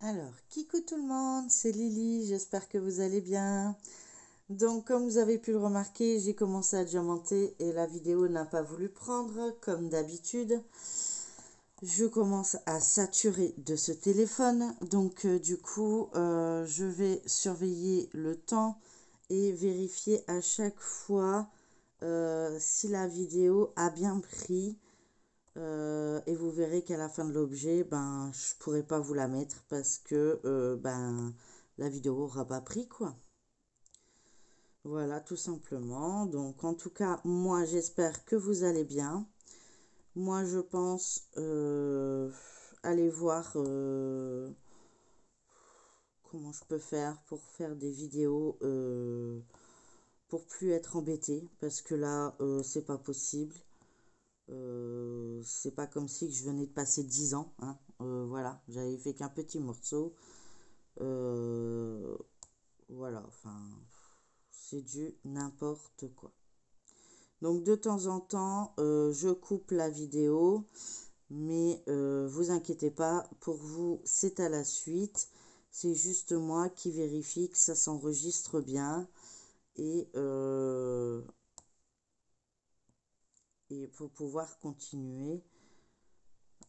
Alors, coucou tout le monde, c'est Lily, j'espère que vous allez bien. Donc, comme vous avez pu le remarquer, j'ai commencé à diamanter et la vidéo n'a pas voulu prendre, comme d'habitude. Je commence à saturer de ce téléphone, donc du coup, je vais surveiller le temps et vérifier à chaque fois si la vidéo a bien pris. Et vous verrez qu'à la fin de l'objet, ben, je pourrai pas vous la mettre parce que ben, la vidéo aura pas pris, quoi. Voilà, tout simplement. Donc, en tout cas, moi, j'espère que vous allez bien. Moi, je pense aller voir comment je peux faire pour faire des vidéos pour plus être embêtée parce que là, c'est pas possible. C'est pas comme si je venais de passer 10 ans, hein. Voilà, j'avais fait qu'un petit morceau. Euh, voilà, enfin, c'est du n'importe quoi. Donc de temps en temps, je coupe la vidéo, mais vous inquiétez pas, pour vous, c'est à la suite. C'est juste moi qui vérifie que ça s'enregistre bien et pour pouvoir continuer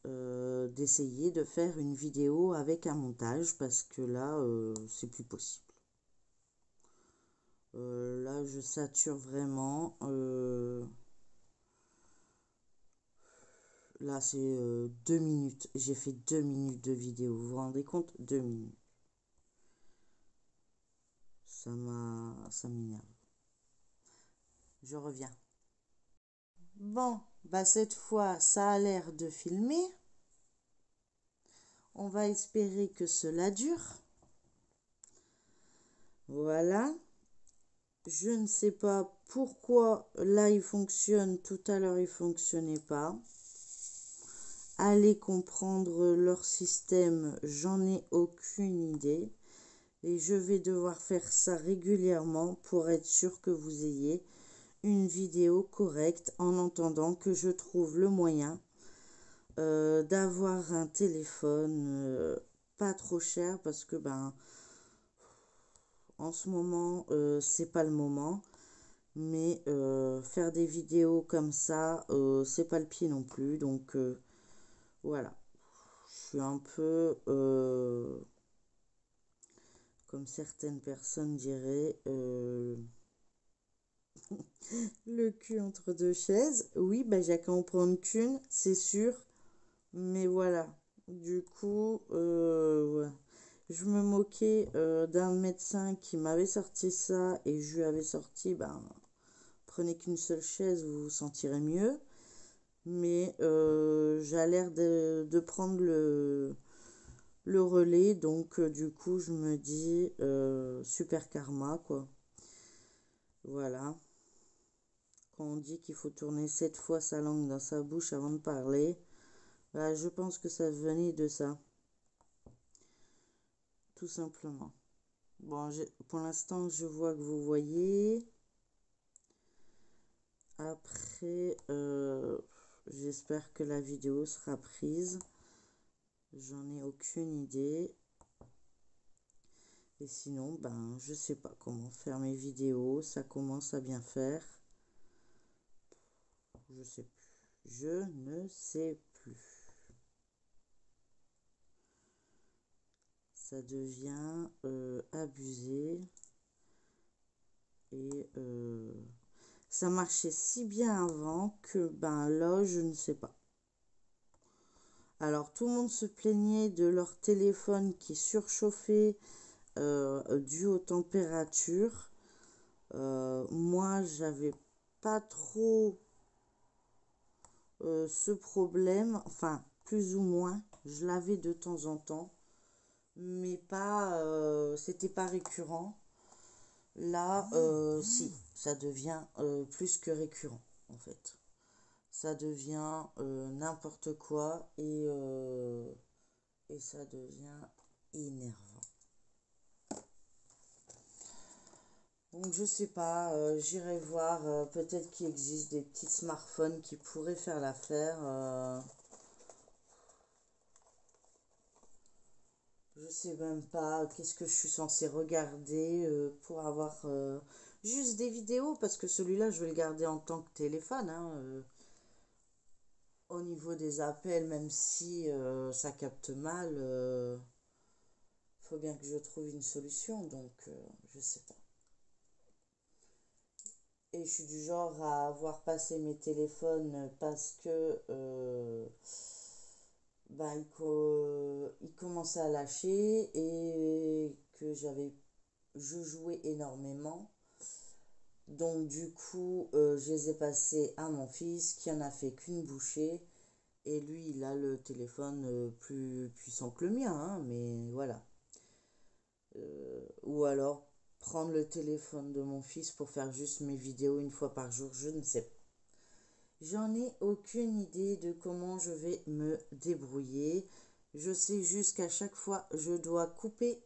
d'essayer de faire une vidéo avec un montage parce que là, c'est plus possible. Là, je sature vraiment. Là, c'est 2 minutes. J'ai fait 2 minutes de vidéo. Vous vous rendez compte? 2 minutes. Ça m'énerve. Je reviens. Bon, bah cette fois, ça a l'air de filmer. On va espérer que cela dure. Voilà. Je ne sais pas pourquoi là il fonctionne, tout à l'heure il fonctionnait pas. Allez comprendre leur système, j'en ai aucune idée. Et je vais devoir faire ça régulièrement pour être sûr que vous ayez une vidéo correcte en attendant que je trouve le moyen d'avoir un téléphone pas trop cher parce que ben en ce moment c'est pas le moment. Mais faire des vidéos comme ça, c'est pas le pied non plus. Donc voilà, je suis un peu, comme certaines personnes diraient, le cul entre deux chaises. Oui, bah j'ai qu'à en prendre qu'une, c'est sûr. Mais voilà, du coup, ouais. Je me moquais d'un médecin qui m'avait sorti ça et je lui avais sorti, ben, prenez qu'une seule chaise, vous vous sentirez mieux. Mais j'ai l'air de prendre le relais, donc du coup je me dis super karma, quoi. Voilà, quand on dit qu'il faut tourner 7 fois sa langue dans sa bouche avant de parler, bah, je pense que ça venait de ça, tout simplement. Bon, pour l'instant je vois que vous voyez. Après j'espère que la vidéo sera prise, j'en ai aucune idée. Et sinon, ben, je sais pas comment faire mes vidéos. Ça commence à bien faire. Je sais plus. Je ne sais plus. Ça devient abusé. Et ça marchait si bien avant que, ben là, je ne sais pas. Alors, tout le monde se plaignait de leur téléphone qui surchauffait dû aux températures. Moi, j'avais pas trop ce problème, enfin plus ou moins, je l'avais de temps en temps, mais pas, c'était pas récurrent. Là, si, ça devient plus que récurrent en fait. Ça devient n'importe quoi et ça devient énervant. Donc je sais pas, j'irai voir, peut-être qu'il existe des petits smartphones qui pourraient faire l'affaire. Je sais même pas qu'est-ce que je suis censée regarder pour avoir juste des vidéos, parce que celui-là, je vais le garder en tant que téléphone, hein, au niveau des appels, même si ça capte mal, faut bien que je trouve une solution, donc je sais pas. Et je suis du genre à avoir passé mes téléphones parce que ben, il commençait à lâcher et que je jouais énormément. Donc du coup, je les ai passés à mon fils qui en a fait qu'une bouchée. Et lui, il a le téléphone plus puissant que le mien, hein, mais voilà. Ou alors prendre le téléphone de mon fils pour faire juste mes vidéos une fois par jour, je ne sais pas. J'en ai aucune idée de comment je vais me débrouiller. Je sais juste qu'à chaque fois, je dois couper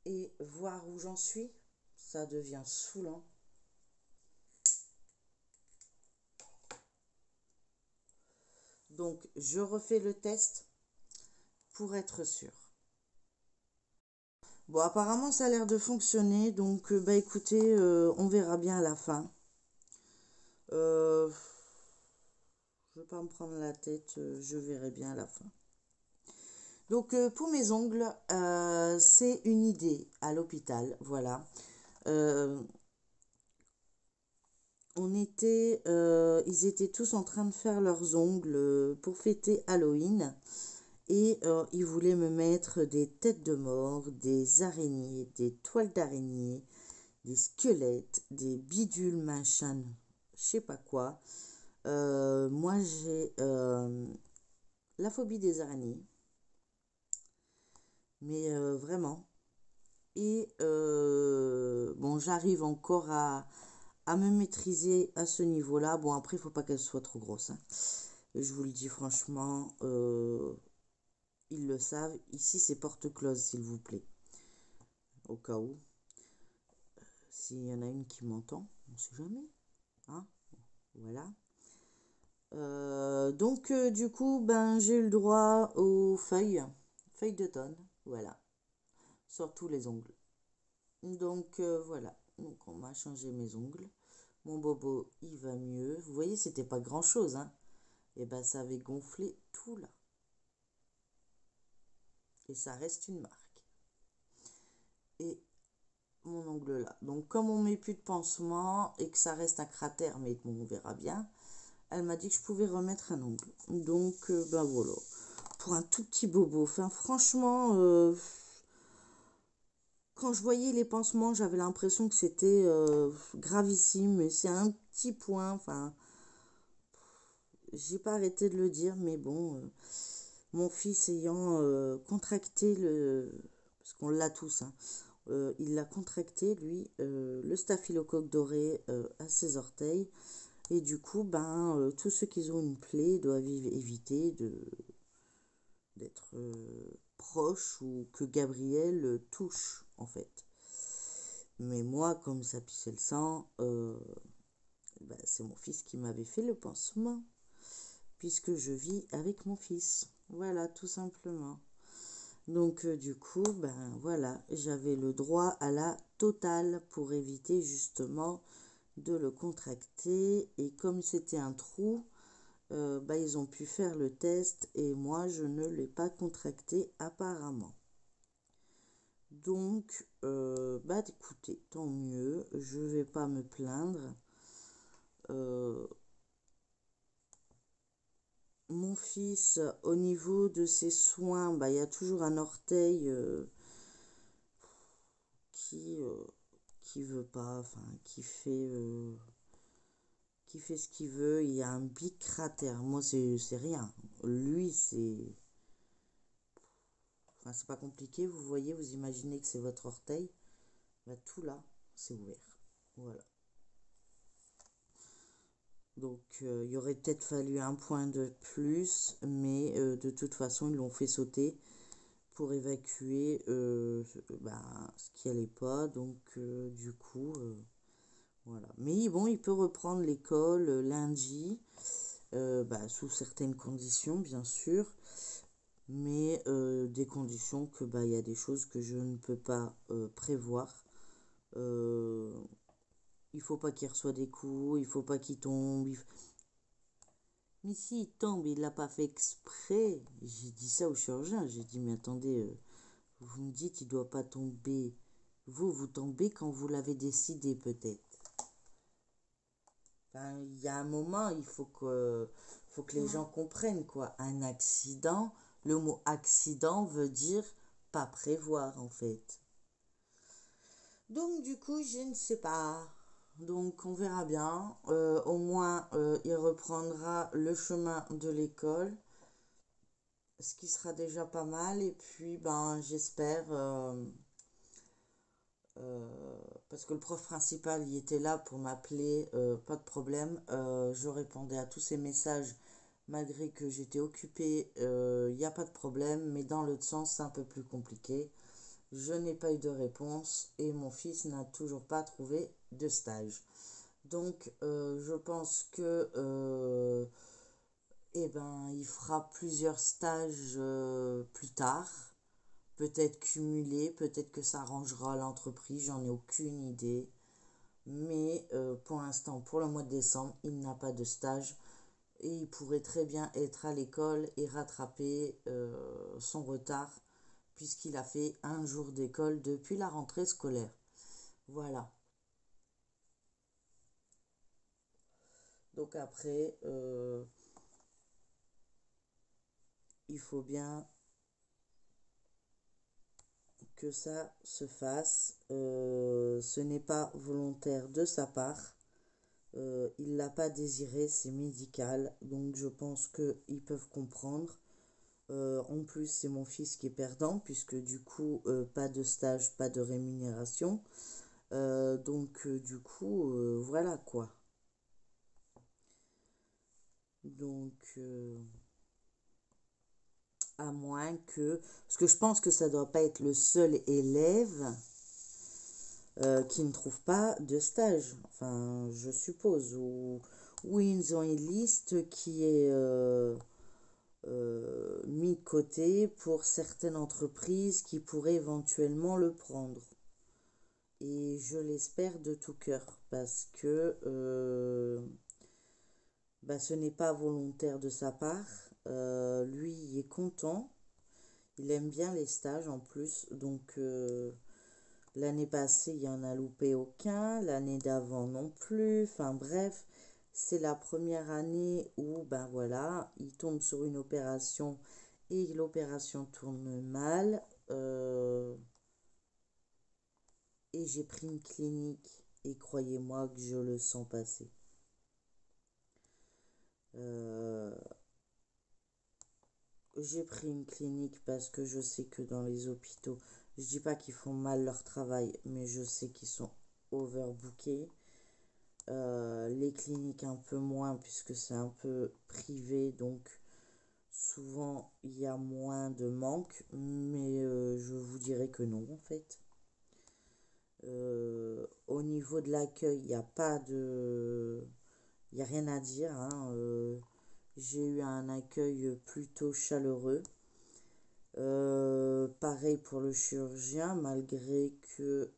et voir où j'en suis. Ça devient saoulant. Donc, je refais le test pour être sûr. Bon, apparemment, ça a l'air de fonctionner. Donc, bah écoutez, on verra bien à la fin. Je ne vais pas me prendre la tête, je verrai bien à la fin. Donc, pour mes ongles, c'est une idée à l'hôpital. Voilà. Euh, ils étaient tous en train de faire leurs ongles pour fêter Halloween. Et ils voulaient me mettre des têtes de mort, des araignées, des toiles d'araignées, des squelettes, des bidules machin, je sais pas quoi. Moi, j'ai la phobie des araignées, mais vraiment. Et bon, j'arrive encore à me maîtriser à ce niveau-là. Bon, après, il faut pas qu'elle soit trop grosse, hein. Je vous le dis franchement, ils le savent. Ici, c'est porte close, s'il vous plaît. Au cas où, s'il y en a une qui m'entend, on ne sait jamais. Hein, voilà. Donc, du coup, ben, j'ai eu le droit aux feuilles d'automne. Voilà. Sur tous les ongles. Donc, voilà. Donc, on m'a changé mes ongles. Mon bobo, il va mieux. Vous voyez, c'était pas grand-chose, hein. Et ben, ça avait gonflé tout là. Et ça reste une marque. Et mon ongle là. Donc, comme on met plus de pansement et que ça reste un cratère, mais bon, on verra bien, elle m'a dit que je pouvais remettre un ongle. Donc, ben voilà. Pour un tout petit bobo. Enfin, franchement, quand je voyais les pansements, j'avais l'impression que c'était gravissime. Mais c'est un petit point. Enfin, j'ai pas arrêté de le dire, mais bon, mon fils ayant contracté parce qu'on l'a tous, hein, il l'a contracté, lui, le staphylocoque doré à ses orteils. Et du coup, ben, tous ceux qui ont une plaie doivent éviter d'être proches ou que Gabriel touche, en fait. Mais moi, comme ça pissait le sang, ben, c'est mon fils qui m'avait fait le pansement, puisque je vis avec mon fils. Voilà, tout simplement. Donc, du coup, ben voilà, j'avais le droit à la totale pour éviter justement de le contracter. Et comme c'était un trou, bah, ils ont pu faire le test et moi, je ne l'ai pas contracté apparemment. Donc, bah écoutez, tant mieux, je vais pas me plaindre. Euh, Mon fils, au niveau de ses soins, bah, il y a toujours un orteil qui qui veut pas, enfin qui fait ce qu'il veut. Il y a un big cratère. Moi, c'est rien. Lui, enfin, c'est pas compliqué. Vous voyez, vous imaginez que c'est votre orteil. Bah, tout là, c'est ouvert. Voilà. Donc, il y aurait peut-être fallu un point de plus, mais de toute façon, ils l'ont fait sauter pour évacuer bah, ce qui allait pas. Donc, du coup, voilà. Mais bon, il peut reprendre l'école lundi, bah, sous certaines conditions, bien sûr. mais des conditions que bah il y a des choses que je ne peux pas prévoir. Euh, il faut pas qu'il reçoive des coups, il faut pas qu'il tombe. Mais s'il tombe, il l'a pas fait exprès. J'ai dit ça au chirurgien. J'ai dit mais attendez, vous me dites il doit pas tomber. Vous tombez quand vous l'avez décidé peut-être. Enfin, il y a un moment, faut que les gens comprennent quoi. Un accident, le mot accident veut dire pas prévoir en fait. Donc du coup, je ne sais pas. Donc on verra bien. Au moins, il reprendra le chemin de l'école, ce qui sera déjà pas mal. Et puis, ben, j'espère, parce que le prof principal, il était là pour m'appeler, pas de problème. Je répondais à tous ses messages malgré que j'étais occupée. Il n'y a pas de problème, mais dans l'autre sens, c'est un peu plus compliqué. Je n'ai pas eu de réponse et mon fils n'a toujours pas trouvé de stage. Donc, je pense que eh ben, il fera plusieurs stages plus tard. Peut-être cumulés, peut-être que ça arrangera l'entreprise, j'en ai aucune idée. Mais pour l'instant, pour le mois de décembre, il n'a pas de stage et il pourrait très bien être à l'école et rattraper son retard puisqu'il a fait un jour d'école depuis la rentrée scolaire. Voilà. Donc après, il faut bien que ça se fasse. Ce n'est pas volontaire de sa part. Il l'a pas désiré, c'est médical. Donc je pense qu'ils peuvent comprendre. En plus, c'est mon fils qui est perdant, puisque du coup, pas de stage, pas de rémunération. Donc du coup, voilà quoi. Donc, à moins que... Parce que je pense que ça ne doit pas être le seul élève qui ne trouve pas de stage. Enfin, je suppose. Ou ils ont une liste qui est mise de côté pour certaines entreprises qui pourraient éventuellement le prendre. Et je l'espère de tout cœur parce que bah, ce n'est pas volontaire de sa part. Lui, il est content. Il aime bien les stages en plus. Donc, l'année passée, il y en a loupé aucun. L'année d'avant non plus. Enfin, bref, c'est la première année où, ben voilà, il tombe sur une opération et l'opération tourne mal. Et j'ai pris une clinique et croyez-moi que je le sens passer. Euh, j'ai pris une clinique parce que je sais que dans les hôpitaux, je dis pas qu'ils font mal leur travail, mais je sais qu'ils sont overbookés. Les cliniques un peu moins puisque c'est un peu privé, donc souvent il y a moins de manque, mais je vous dirais que non en fait. Au niveau de l'accueil, il n'y a pas de... Il n'y a rien à dire, hein. J'ai eu un accueil plutôt chaleureux. Pareil pour le chirurgien, malgré que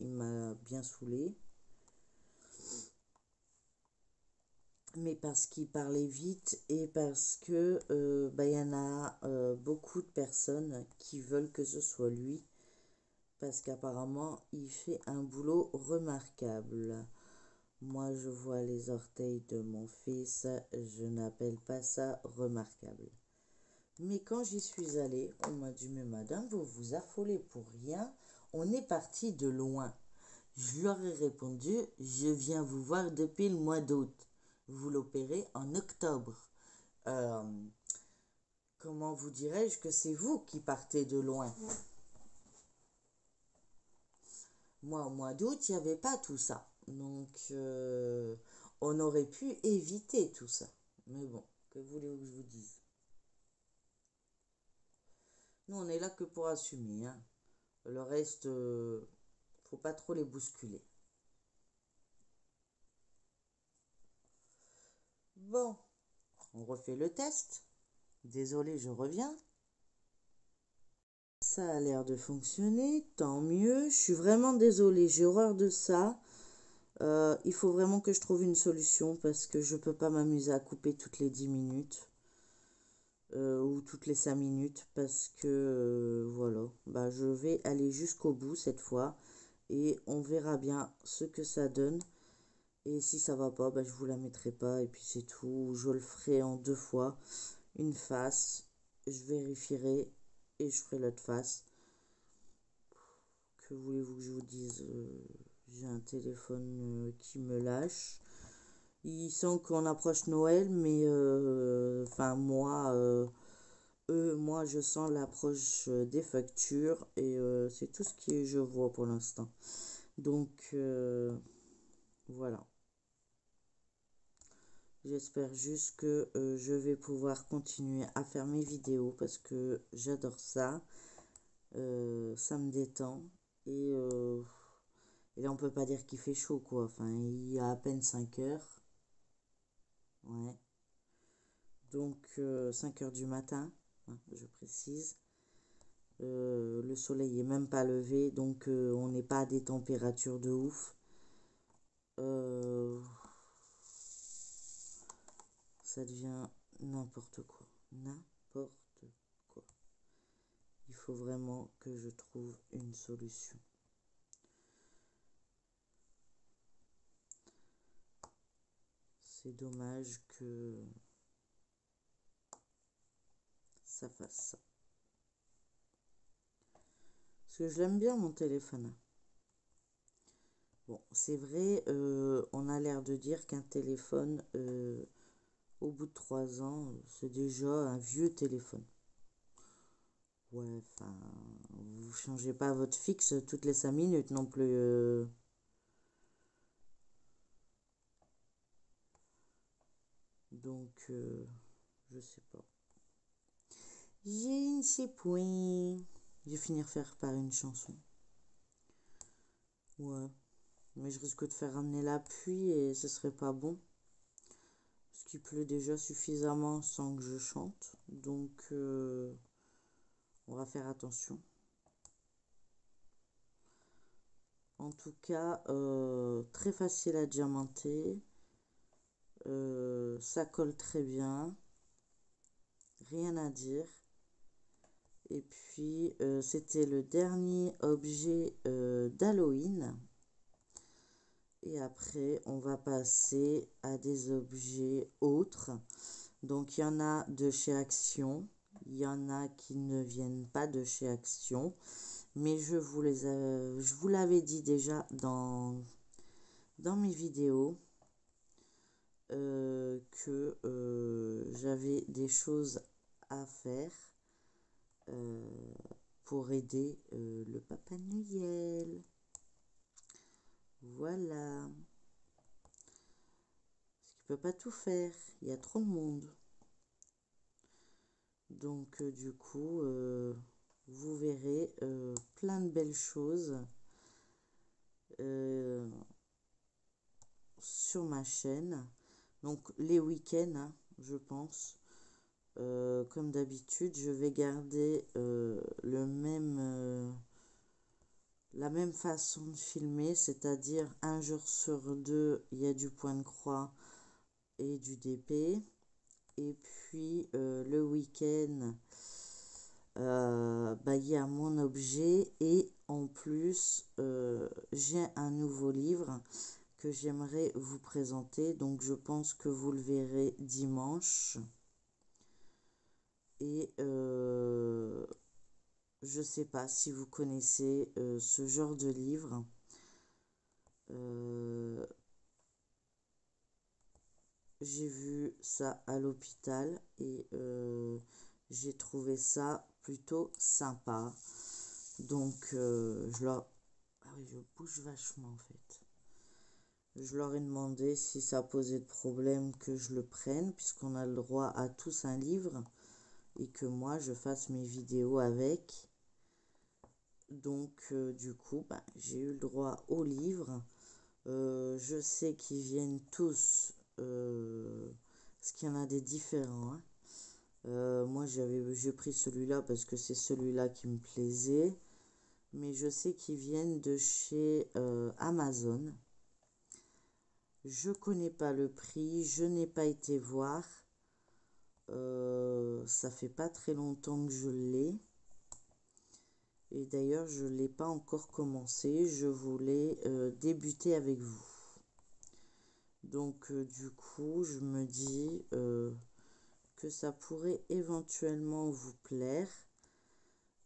il m'a bien saoulé. Mais parce qu'il parlait vite et parce que bah, y en a beaucoup de personnes qui veulent que ce soit lui. Parce qu'apparemment, il fait un boulot remarquable. Moi, je vois les orteils de mon fils, je n'appelle pas ça remarquable. Mais quand j'y suis allée, on m'a dit, mais madame, vous vous affolez pour rien, on est parti de loin. Je leur ai répondu, je viens vous voir depuis le mois d'août. Vous l'opérez en octobre. Euh, comment vous dirais-je que c'est vous qui partez de loin? Moi, au mois d'août, il n'y avait pas tout ça. Donc, on aurait pu éviter tout ça. Mais bon, que voulez-vous que je vous dise? Nous, on est là que pour assumer, hein. Le reste, faut pas trop les bousculer. Bon, on refait le test. Désolé, je reviens. ça a l'air de fonctionner, tant mieux. Je suis vraiment désolée, j'ai horreur de ça. Il faut vraiment que je trouve une solution parce que je peux pas m'amuser à couper toutes les 10 minutes ou toutes les 5 minutes parce que voilà, bah, je vais aller jusqu'au bout cette fois et on verra bien ce que ça donne. Et si ça va pas, bah, je vous la mettrai pas et puis c'est tout. Je le ferai en 2 fois. Une face, je vérifierai et je ferai l'autre face. Que voulez-vous que je vous dise? J'ai un téléphone qui me lâche. Il sent qu'on approche Noël, mais enfin moi je sens l'approche des factures et c'est tout ce que je vois pour l'instant. Donc voilà. J'espère juste que je vais pouvoir continuer à faire mes vidéos parce que j'adore ça. Ça me détend et là on peut pas dire qu'il fait chaud quoi. Enfin, il y a à peine 5 heures. Ouais. Donc 5 heures du matin, hein, je précise. Le soleil est même pas levé, donc on n'est pas à des températures de ouf. Euh, Ça devient n'importe quoi. N'importe quoi. Il faut vraiment que je trouve une solution. C'est dommage que ça fasse ça. Parce que je l'aime bien mon téléphone. Bon, c'est vrai, on a l'air de dire qu'un téléphone, au bout de 3 ans, c'est déjà un vieux téléphone. Ouais, enfin, vous changez pas votre fixe toutes les 5 minutes non plus. Donc, je sais pas. Je ne sais point. Je vais finir faire par une chanson. Ouais, mais je risque de faire ramener la pluie et ce serait pas bon. Parce qu'il pleut déjà suffisamment sans que je chante. Donc, on va faire attention. En tout cas, très facile à diamanter. Ça colle très bien. Rien à dire. Et puis, c'était le dernier objet d'Halloween. Et après, on va passer à des objets autres. Donc, il y en a de chez Action. Il y en a qui ne viennent pas de chez Action. Mais je vous l'avais dit déjà dans mes vidéos que j'avais des choses à faire pour aider le Papa Noël. Voilà. Parce qu'il peut pas tout faire. Il y a trop de monde. Donc du coup, vous verrez plein de belles choses sur ma chaîne. Donc les week-ends, hein, je pense. Comme d'habitude, je vais garder la même façon de filmer, c'est-à-dire un jour sur deux, il y a du point de croix et du DP. Et puis le week-end, bah, il y a mon objet et en plus, j'ai un nouveau livre que j'aimerais vous présenter. Donc je pense que vous le verrez dimanche. Et je sais pas si vous connaissez ce genre de livre. J'ai vu ça à l'hôpital et j'ai trouvé ça plutôt sympa. Donc ah oui, je bouge vachement en fait. Je leur ai demandé si ça posait de problème que je le prenne, puisqu'on a le droit à tous un livre et que moi je fasse mes vidéos avec. Donc du coup, bah, j'ai eu le droit au livre. Je sais qu'ils viennent tous, parce qu'il y en a des différents, hein. Moi, j'ai pris celui-là parce que c'est celui-là qui me plaisait. Mais je sais qu'ils viennent de chez Amazon. Je connais pas le prix, je n'ai pas été voir. Ça fait pas très longtemps que je l'ai. Et d'ailleurs, je ne l'ai pas encore commencé. Je voulais débuter avec vous. Donc, du coup, je me dis que ça pourrait éventuellement vous plaire.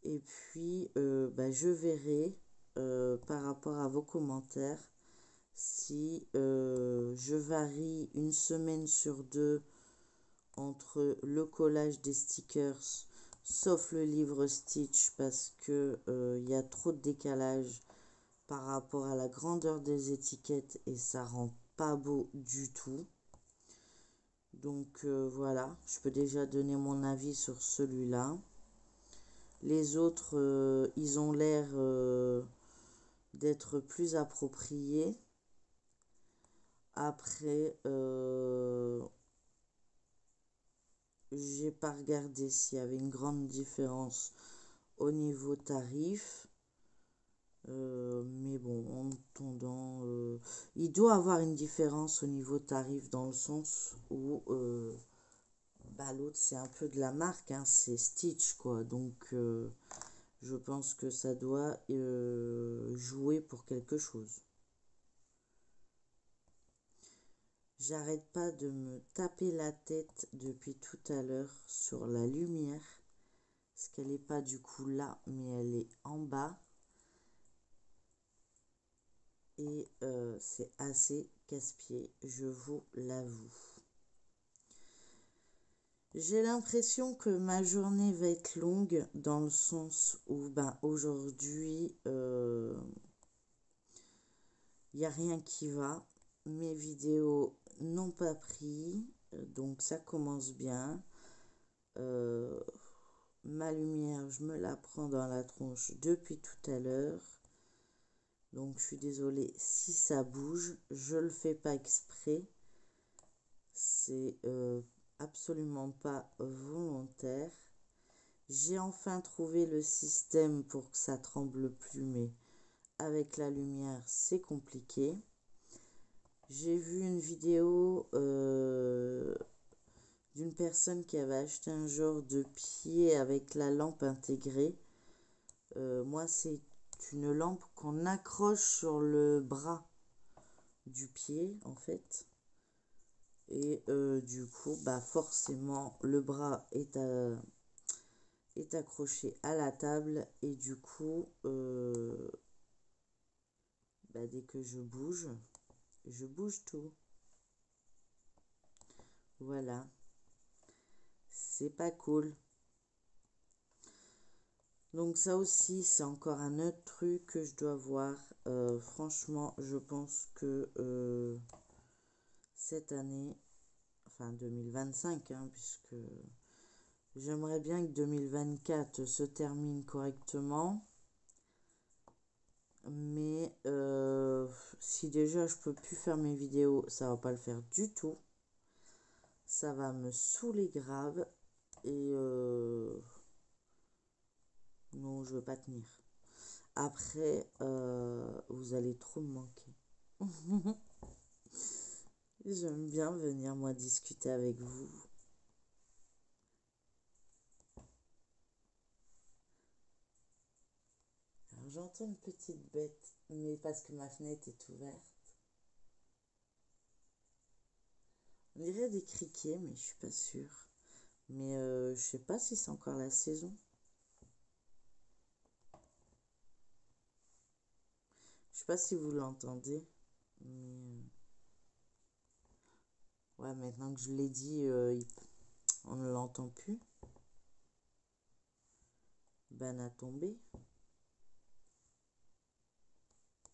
Et puis, je verrai par rapport à vos commentaires si je varie une semaine sur deux entre le collage des stickers, sauf le livre Stitch parce que y a trop de décalage par rapport à la grandeur des étiquettes et ça rend pas beau du tout. Donc voilà, je peux déjà donner mon avis sur celui-là. Les autres, ils ont l'air d'être plus appropriés. Après, j'ai pas regardé s'il y avait une grande différence au niveau tarif. Mais bon, en attendant, il doit avoir une différence au niveau tarif dans le sens où l'autre c'est un peu de la marque, hein, c'est Stitch quoi. Donc je pense que ça doit jouer pour quelque chose. J'arrête pas de me taper la tête depuis tout à l'heure sur la lumière. Parce qu'elle n'est pas du coup là, mais elle est en bas. Et c'est assez casse-pied, je vous l'avoue. J'ai l'impression que ma journée va être longue dans le sens où aujourd'hui, il n'y a rien qui va. Mes vidéos n'ont pas pris, donc ça commence bien. Ma lumière, je me la prends dans la tronche depuis tout à l'heure. Donc je suis désolée si ça bouge, je le fais pas exprès. C'est absolument pas volontaire. J'ai enfin trouvé le système pour que ça tremble plus, mais avec la lumière, c'est compliqué. J'ai vu une vidéo d'une personne qui avait acheté un genre de pied avec la lampe intégrée. Moi, c'est une lampe qu'on accroche sur le bras du pied, en fait. Et du coup, forcément, le bras est accroché à la table. Et du coup, dès que je bouge tout. Voilà. C'est pas cool. Donc ça aussi, c'est encore un autre truc que je dois voir. Franchement, je pense que cette année, enfin 2025, hein, puisque j'aimerais bien que 2024 se termine correctement. Mais si déjà je peux plus faire mes vidéos, ça va pas le faire du tout. Ça va me saouler grave. Et non, je veux pas tenir. Après, vous allez trop me manquer. J'aime bien venir, moi, discuter avec vous. Alors, j'entends une petite bête, mais parce que ma fenêtre est ouverte. On dirait des criquets, mais je suis pas sûre. Mais je sais pas si c'est encore la saison. Je sais pas si vous l'entendez. Mais ouais, maintenant que je l'ai dit, on ne l'entend plus. Ben à tomber.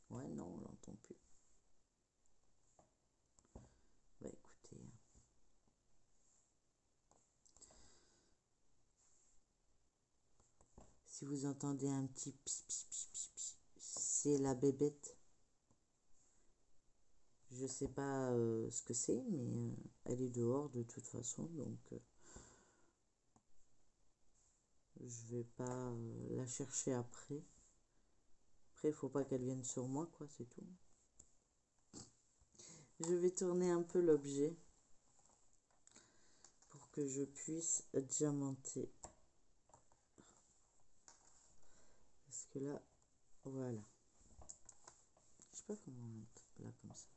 Ouais, non, on l'entend plus. Bah écoutez. Si vous entendez un petit pis pis pis pis pis, c'est la bébête. Je sais pas ce que c'est, mais elle est dehors de toute façon, donc Je vais pas la chercher après. Après, il faut pas qu'elle vienne sur moi, quoi, c'est tout. Je vais tourner un peu l'objet pour que je puisse diamanter. Parce que là, voilà. Je sais pas comment mettre là comme ça.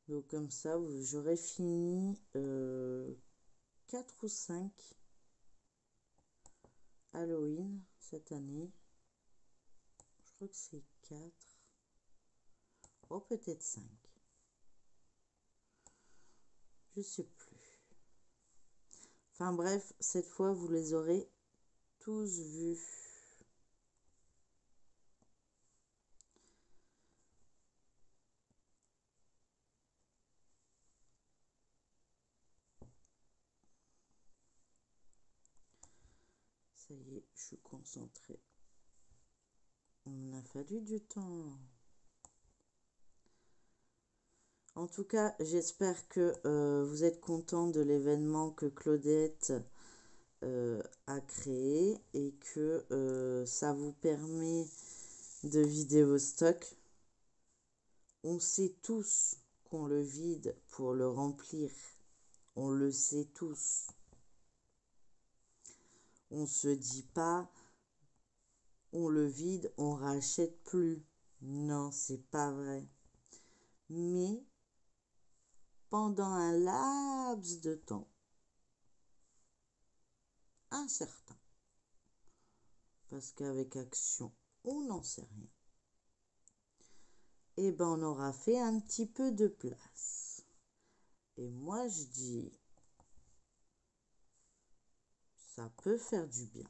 Donc comme ça, j'aurai fini 4 ou 5 Halloween cette année. Je crois que c'est 4. Oh, peut-être 5. Je sais plus. Enfin bref, cette fois, vous les aurez tous vus. Ça y est, je suis concentrée. On a fallu du temps. En tout cas, j'espère que vous êtes contents de l'événement que Claudette a créé et que ça vous permet de vider vos stocks. On sait tous qu'on le vide pour le remplir. On le sait tous. On se dit pas, on le vide, on rachète plus. Non, c'est pas vrai. Mais pendant un laps de temps incertain, parce qu'avec Action, on n'en sait rien, et ben on aura fait un petit peu de place. Et moi je dis, ça peut faire du bien.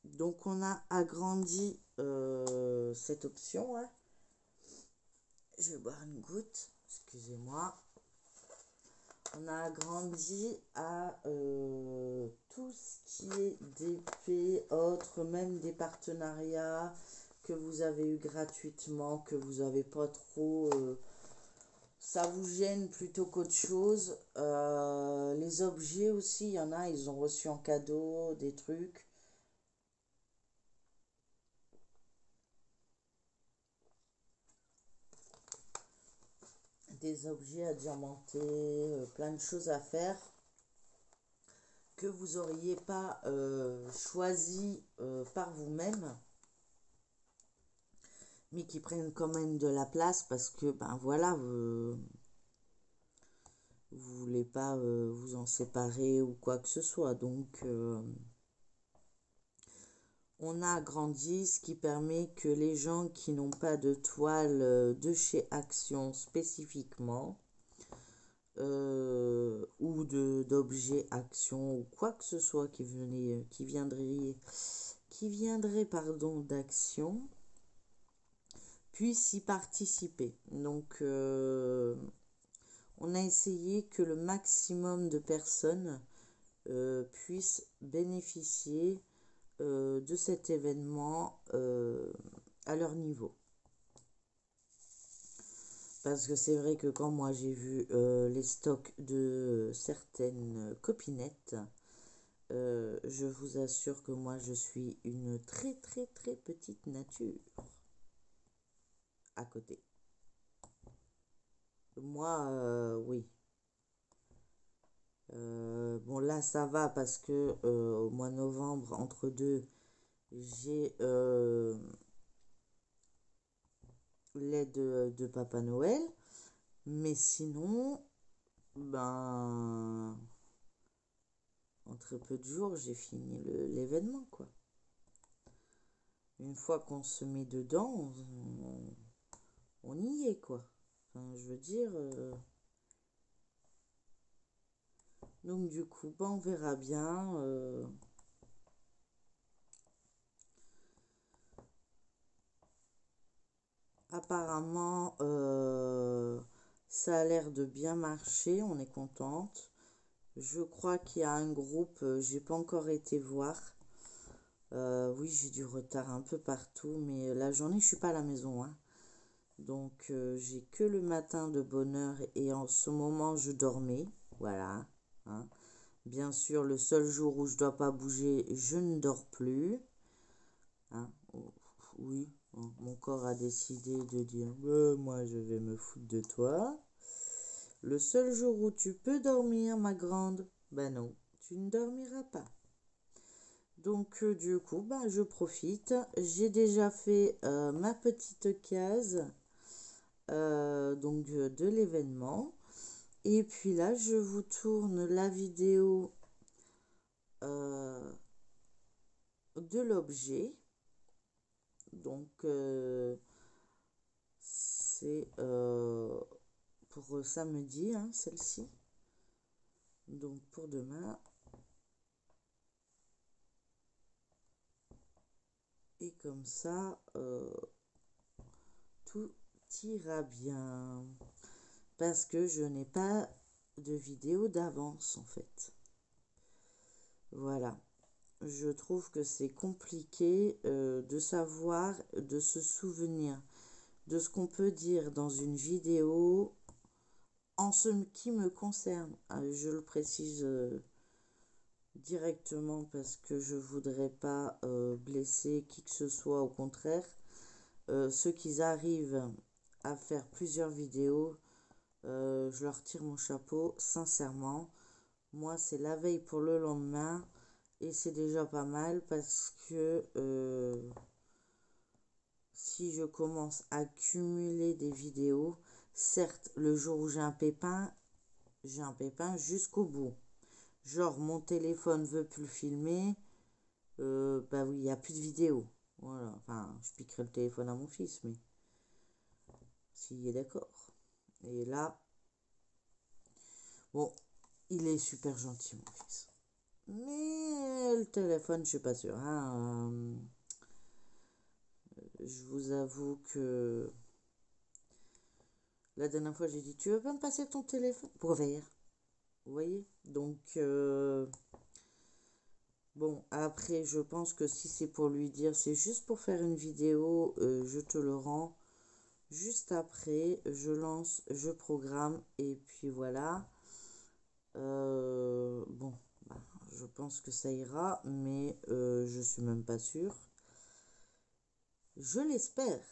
Donc on a agrandi cette option. Hein. Je vais boire une goutte, excusez-moi. On a agrandi à tout ce qui est d'épée, autres, même des partenariats que vous avez eu gratuitement, que vous n'avez pas trop... ça vous gêne plutôt qu'autre chose. Les objets aussi, il y en a, ils ont reçu en cadeau des trucs. Des objets à diamanter, plein de choses à faire que vous n'auriez pas choisi par vous-même, mais qui prennent quand même de la place parce que, ben voilà, vous voulez pas vous en séparer ou quoi que ce soit. Donc, on a agrandi, ce qui permet que les gens qui n'ont pas de toile de chez Action spécifiquement, ou d'objets Action ou quoi que ce soit qui viendrait pardon, d'Action, puissent y participer. Donc, on a essayé que le maximum de personnes puissent bénéficier de cet événement à leur niveau. Parce que c'est vrai que quand moi j'ai vu les stocks de certaines copinettes, je vous assure que moi je suis une très très très petite nature à côté. Moi, oui. Bon là ça va parce que au mois de novembre, entre deux, j'ai l'aide de Papa Noël. Mais sinon, ben, en très peu de jours, j'ai fini l'événement, quoi. Une fois qu'on se met dedans, on y est, quoi. Enfin, je veux dire... Donc, du coup, ben, on verra bien. Apparemment, ça a l'air de bien marcher. On est contente. Je crois qu'il y a un groupe, j'ai pas encore été voir. Oui, j'ai du retard un peu partout, mais la journée, je suis pas à la maison. Hein. Donc, j'ai que le matin de bonne heure et en ce moment, je dormais. Voilà. Hein. Bien sûr, le seul jour où je dois pas bouger, je ne dors plus. Hein. Oui, hein, mon corps a décidé de dire, moi, je vais me foutre de toi. Le seul jour où tu peux dormir, ma grande, ben non, tu ne dormiras pas. Donc, du coup, ben, je profite. J'ai déjà fait ma petite case donc de l'événement. Et puis là, je vous tourne la vidéo de l'objet. Donc, c'est pour samedi, hein, celle-ci. Donc, pour demain. Et comme ça, tout ira bien. Parce que je n'ai pas de vidéo d'avance, en fait. Voilà. Je trouve que c'est compliqué de savoir, de se souvenir de ce qu'on peut dire dans une vidéo en ce qui me concerne. Je le précise directement parce que je voudrais pas blesser qui que ce soit. Au contraire, ceux qui arrivent à faire plusieurs vidéos, je leur tire mon chapeau, sincèrement. Moi, c'est la veille pour le lendemain et c'est déjà pas mal parce que si je commence à cumuler des vidéos, certes, le jour où j'ai un pépin jusqu'au bout. Genre, mon téléphone veut plus le filmer, bah oui, il n'y a plus de vidéo. Voilà, enfin, je piquerai le téléphone à mon fils, mais s'il est d'accord. Et là, bon, il est super gentil, mon fils. Mais le téléphone, je suis pas sûre. Hein, je vous avoue que la dernière fois, j'ai dit, tu veux pas me passer ton téléphone pour faire. Vous voyez? Donc, bon, après, je pense que si c'est pour lui dire, c'est juste pour faire une vidéo, je te le rends. Juste après, je lance, je programme, et puis voilà. Bon, bah, je pense que ça ira, mais je suis même pas sûre. Je l'espère.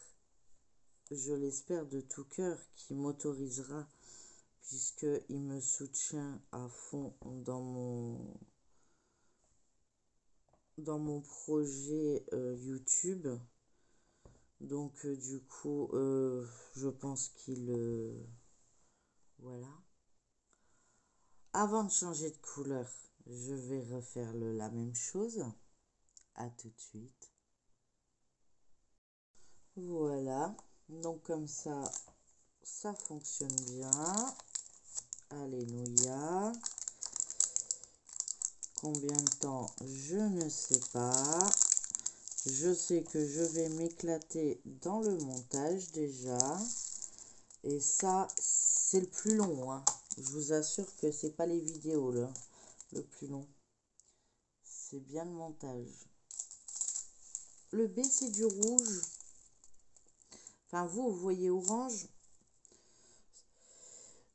Je l'espère de tout cœur qu'il m'autorisera, puisqu'il me soutient à fond dans mon projet YouTube. Donc, du coup, je pense qu'il... voilà. Avant de changer de couleur, je vais refaire la même chose. À tout de suite. Voilà. Donc, comme ça fonctionne bien. Alléluia. Combien de temps, je ne sais pas. Je sais que je vais m'éclater dans le montage déjà. Et ça, c'est le plus long. Hein. Je vous assure que c'est pas les vidéos là, le plus long. C'est bien le montage. Le B, c'est du rouge. Enfin, vous voyez orange.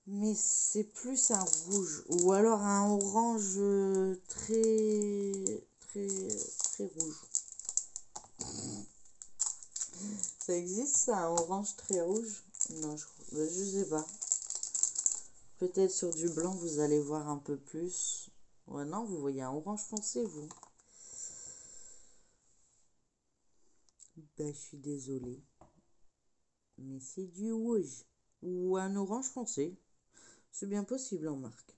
Mais c'est plus un rouge. Ou alors un orange très, très, très rouge. Ça existe ça, un orange très rouge? Non, je sais pas. Peut-être sur du blanc, vous allez voir un peu plus. Ouais, non, vous voyez un orange foncé, vous. Ben, je suis désolée. Mais c'est du rouge. Ou un orange foncé. C'est bien possible en marque.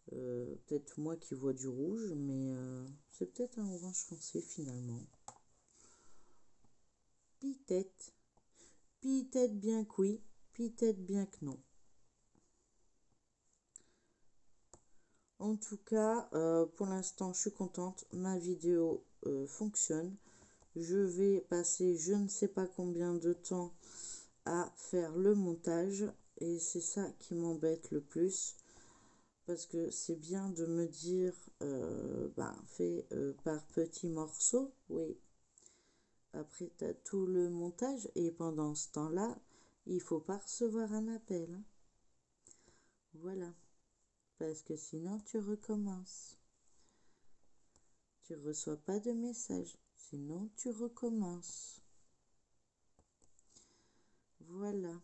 Peut-être moi qui vois du rouge, mais c'est peut-être un orange foncé finalement. Peut-être. Peut-être bien que oui. Peut-être bien que non. En tout cas, pour l'instant, je suis contente. Ma vidéo fonctionne. Je vais passer je ne sais pas combien de temps à faire le montage. Et c'est ça qui m'embête le plus. Parce que c'est bien de me dire, fait par petits morceaux. Oui. Après, tu as tout le montage et pendant ce temps-là, il faut pas recevoir un appel, hein. Voilà, parce que sinon tu recommences. Tu reçois pas de message, sinon tu recommences. Voilà.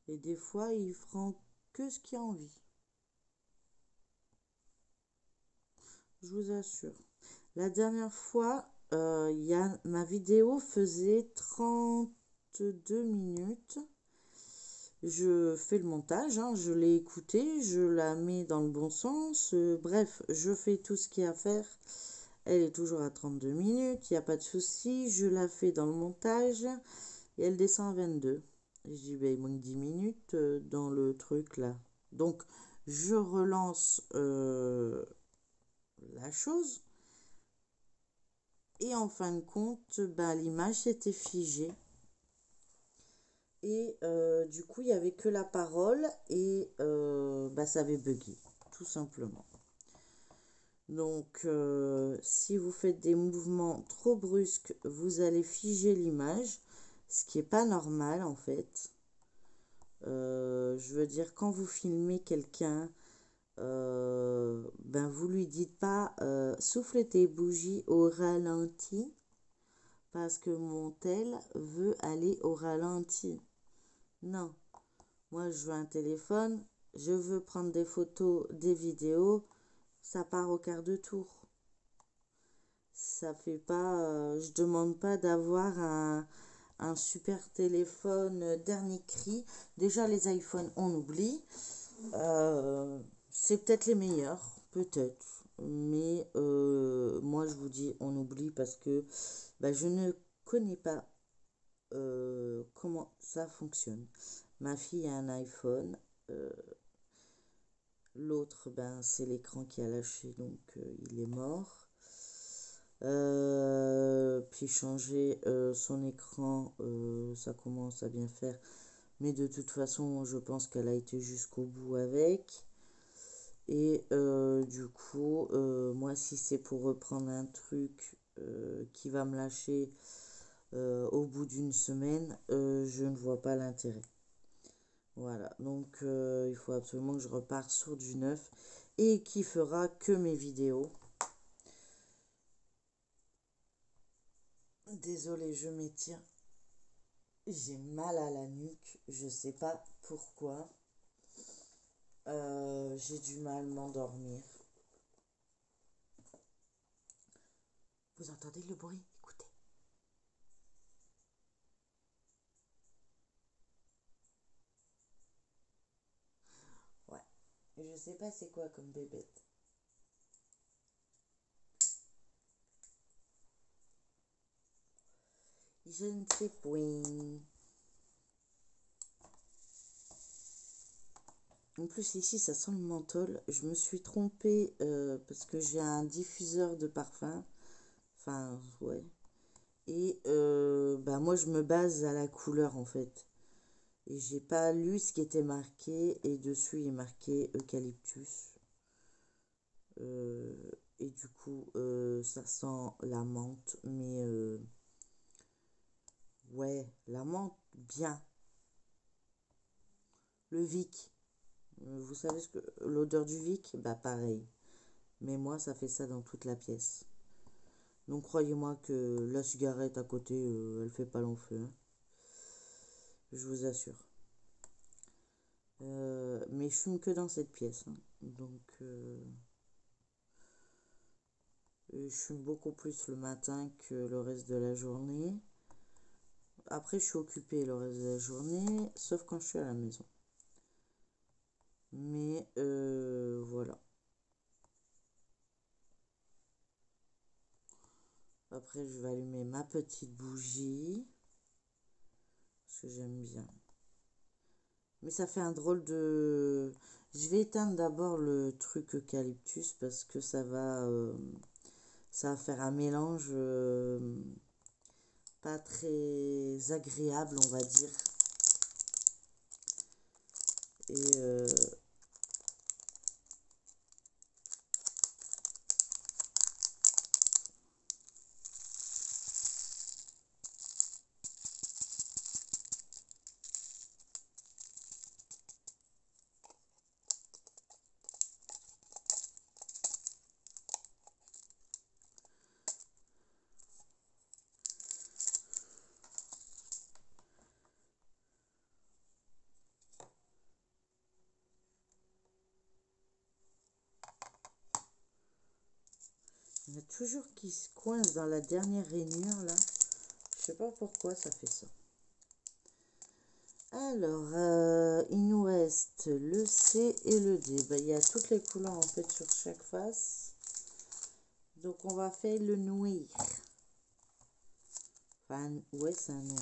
Et des fois, il feront que ce qu'il a envie. Je vous assure. La dernière fois, ma vidéo faisait 32 minutes. Je fais le montage, hein, je l'ai écoutée, je la mets dans le bon sens. Bref, je fais tout ce qu'il y a à faire. Elle est toujours à 32 minutes, il n'y a pas de souci. Je la fais dans le montage et elle descend à 22. Et je dis, ben, il manque 10 minutes dans le truc là. Donc, je relance la chose. Et en fin de compte, ben, l'image était figée. Et du coup, il n'y avait que la parole et bah, ça avait bugué, tout simplement. Donc, si vous faites des mouvements trop brusques, vous allez figer l'image, ce qui n'est pas normal en fait. Je veux dire, quand vous filmez quelqu'un, ben vous lui dites pas souffle tes bougies au ralenti parce que mon tel veut aller au ralenti. Non, moi je veux un téléphone, je veux prendre des photos, des vidéos, ça part au quart de tour. Ça fait pas, je demande pas d'avoir un super téléphone dernier cri. Déjà les iPhones on oublie. C'est peut-être les meilleurs, peut-être. Mais moi je vous dis on oublie parce que bah, je ne connais pas comment ça fonctionne. Ma fille a un iPhone. L'autre, ben, c'est l'écran qui a lâché, donc il est mort. Puis changer son écran, ça commence à bien faire. Mais de toute façon, je pense qu'elle a été jusqu'au bout avec. Et du coup, moi, si c'est pour reprendre un truc qui va me lâcher au bout d'une semaine, je ne vois pas l'intérêt. Voilà, donc il faut absolument que je reparte sur du neuf et qui fera que mes vidéos. Désolée, je m'étire. J'ai mal à la nuque, je sais pas pourquoi. J'ai du mal à m'endormir. Vous entendez le bruit? Écoutez. Ouais, je sais pas c'est quoi comme bébête. Je ne sais point. En plus ici ça sent le menthol. Je me suis trompée parce que j'ai un diffuseur de parfum. Enfin ouais. Et bah moi je me base à la couleur en fait. Et j'ai pas lu ce qui était marqué. Et dessus il est marqué eucalyptus. Et du coup ça sent la menthe. Mais ouais, la menthe bien. Le Vic. Vous savez ce que l'odeur du Vic? Bah pareil. Mais moi ça fait ça dans toute la pièce. Donc croyez-moi que la cigarette à côté, elle fait pas long feu, hein. Je vous assure. Mais je fume que dans cette pièce, hein. Donc je fume beaucoup plus le matin que le reste de la journée. Après je suis occupée le reste de la journée, sauf quand je suis à la maison. Mais voilà. Après je vais allumer ma petite bougie. Parce que j'aime bien. Mais ça fait un drôle de... Je vais éteindre d'abord le truc eucalyptus parce que ça va faire un mélange pas très agréable, on va dire. Et Il y a toujours qui se coince dans la dernière rainure là. Je sais pas pourquoi ça fait ça. Alors, il nous reste le C et le D. Ben, il y a toutes les couleurs en fait sur chaque face. Donc, on va faire le noir. Enfin, ouais, c'est un noir.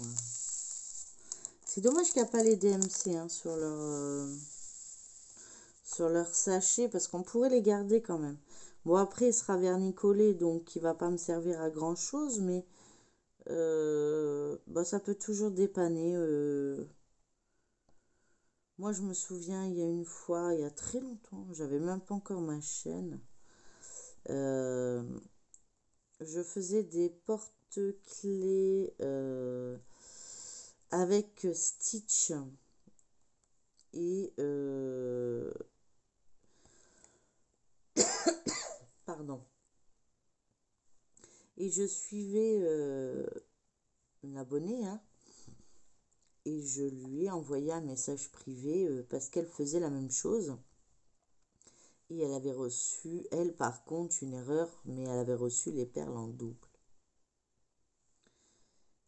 C'est dommage qu'il n'y a pas les DMC hein, sur leur sachet parce qu'on pourrait les garder quand même. Bon, après, il sera vernis-collé, donc il va pas me servir à grand chose, mais bah, ça peut toujours dépanner. Moi, je me souviens, il y a une fois, il y a très longtemps, j'avais même pas encore ma chaîne. euh, je faisais des porte-clés avec Stitch et pardon. Et je suivais une abonnée, hein, et je lui ai envoyé un message privé parce qu'elle faisait la même chose. Et elle avait reçu, elle par contre, une erreur, mais elle avait reçu les perles en double.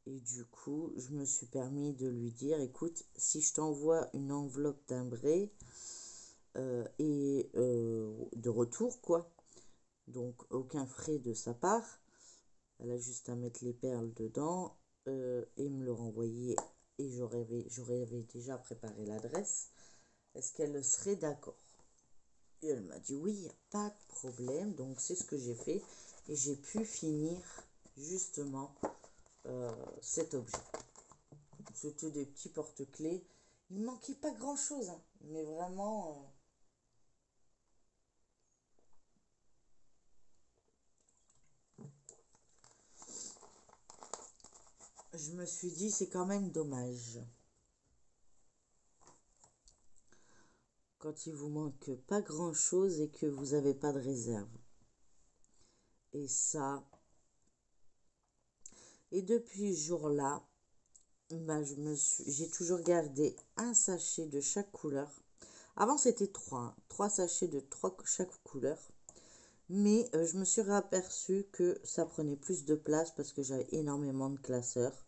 Et du coup, je me suis permis de lui dire, écoute, si je t'envoie une enveloppe timbrée et de retour, quoi, donc aucun frais de sa part, elle a juste à mettre les perles dedans et me le renvoyer. Et j'aurais déjà préparé l'adresse. Est-ce qu'elle serait d'accord? Et elle m'a dit oui, il n'y a pas de problème. Donc c'est ce que j'ai fait. Et j'ai pu finir justement cet objet. C'était des petits porte-clés. Il ne manquait pas grand-chose. Hein, mais vraiment... je me suis dit, c'est quand même dommage. Quand il vous manque pas grand-chose et que vous n'avez pas de réserve. Et ça... Et depuis ce jour-là, bah, j'ai toujours gardé un sachet de chaque couleur. Avant, c'était trois sachets de chaque couleur. Mais je me suis aperçue que ça prenait plus de place parce que j'avais énormément de classeurs.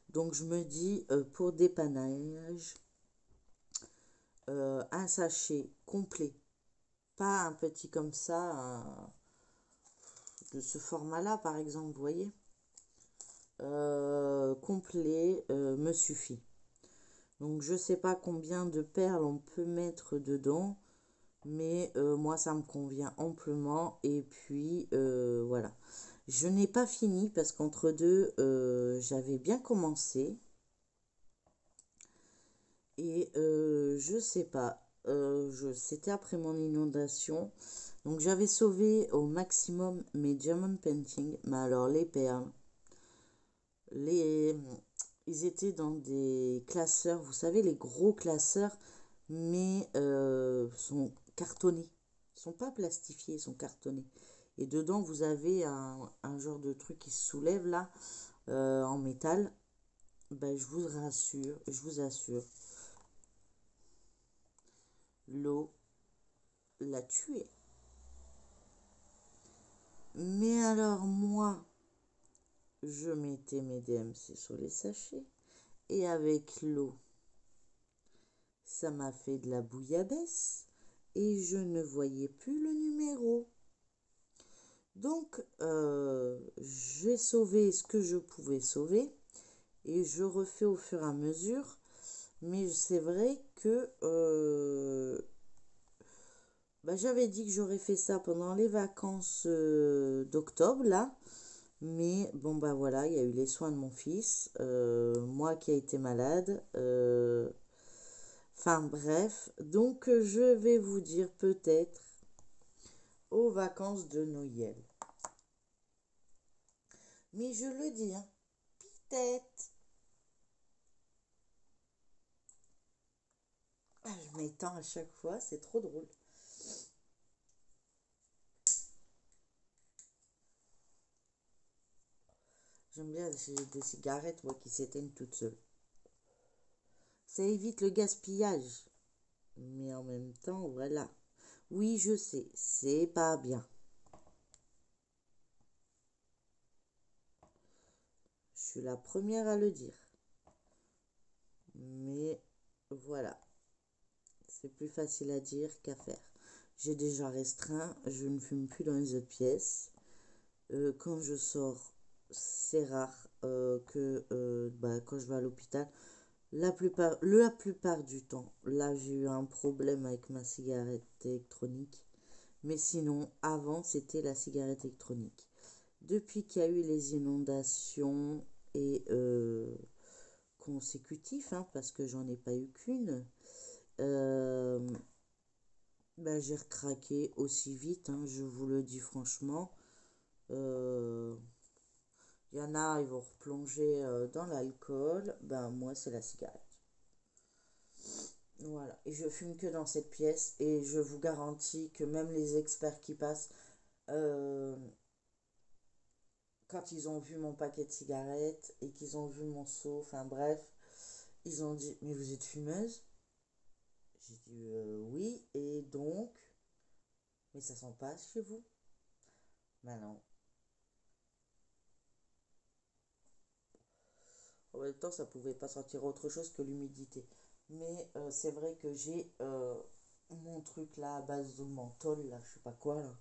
Donc, je me dis, pour dépannage, un sachet complet. Pas un petit comme ça, de ce format-là, par exemple, vous voyez. Complet me suffit. Donc je sais pas combien de perles on peut mettre dedans, mais moi ça me convient amplement. Et puis voilà. Je n'ai pas fini parce qu'entre deux, j'avais bien commencé. Et je sais pas, c'était après mon inondation. Donc j'avais sauvé au maximum mes diamond painting. Mais alors les perles, les, ils étaient dans des classeurs, vous savez, les gros classeurs, mais sont cartonnés. Ils sont pas plastifiés, ils sont cartonnés. Et dedans, vous avez un genre de truc qui se soulève là, en métal. Ben, je vous assure, l'eau l'a tué. Mais alors moi, je mettais mes DMC sur les sachets. Et avec l'eau, ça m'a fait de la bouillabaisse. Et je ne voyais plus le numéro. Donc, j'ai sauvé ce que je pouvais sauver et je refais au fur et à mesure. Mais c'est vrai que bah, j'avais dit que j'aurais fait ça pendant les vacances d'octobre, là. Mais bon, bah voilà, il y a eu les soins de mon fils, moi qui ai été malade. Enfin bref, donc je vais vous dire peut-être aux vacances de Noël. Mais je le dis, hein, peut-être. Ah, je m'étends à chaque fois, c'est trop drôle. J'aime bien des cigarettes moi, qui s'éteignent toutes seules. Ça évite le gaspillage. Mais en même temps, voilà. Oui, je sais, c'est pas bien. suis la première à le dire. Mais voilà, c'est plus facile à dire qu'à faire. J'ai déjà restreint, je ne fume plus dans les autres pièces. Quand je sors, c'est rare quand je vais à l'hôpital. La plupart du temps, là j'ai eu un problème avec ma cigarette électronique. Mais sinon, avant, c'était la cigarette électronique. Depuis qu'il y a eu les inondations et consécutifs, hein, parce que j'en ai pas eu qu'une, j'ai recraqué aussi vite, hein, je vous le dis franchement. Il y en a, ils vont replonger dans l'alcool. Ben, moi, c'est la cigarette. Voilà. Et je fume que dans cette pièce. Et je vous garantis que même les experts qui passent, euh, quand ils ont vu mon paquet de cigarettes et qu'ils ont vu mon seau, enfin bref, ils ont dit, mais vous êtes fumeuse? J'ai dit, oui. Et donc, mais ça sent pas chez vous? Ben non. En même temps, ça pouvait pas sentir autre chose que l'humidité. Mais c'est vrai que j'ai mon truc là à base de menthol, là, je sais pas quoi là.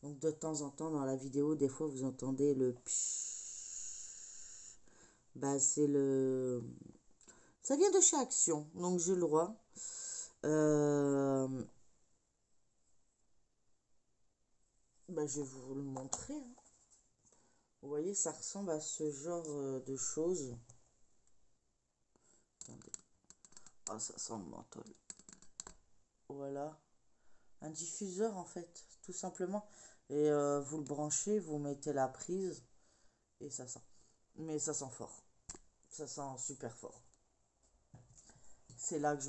Donc de temps en temps dans la vidéo, des fois vous entendez le pshhh. Bah c'est le... Ça vient de chez Action, donc j'ai le droit. Euh, je vais vous le montrer, hein. Vous voyez, ça ressemble à ce genre de choses. Attendez. Ah, ça sent le menthol. Voilà. Un diffuseur en fait, tout simplement. Et vous le branchez, vous mettez la prise et ça sent. Mais ça sent fort. Ça sent super fort. C'est là que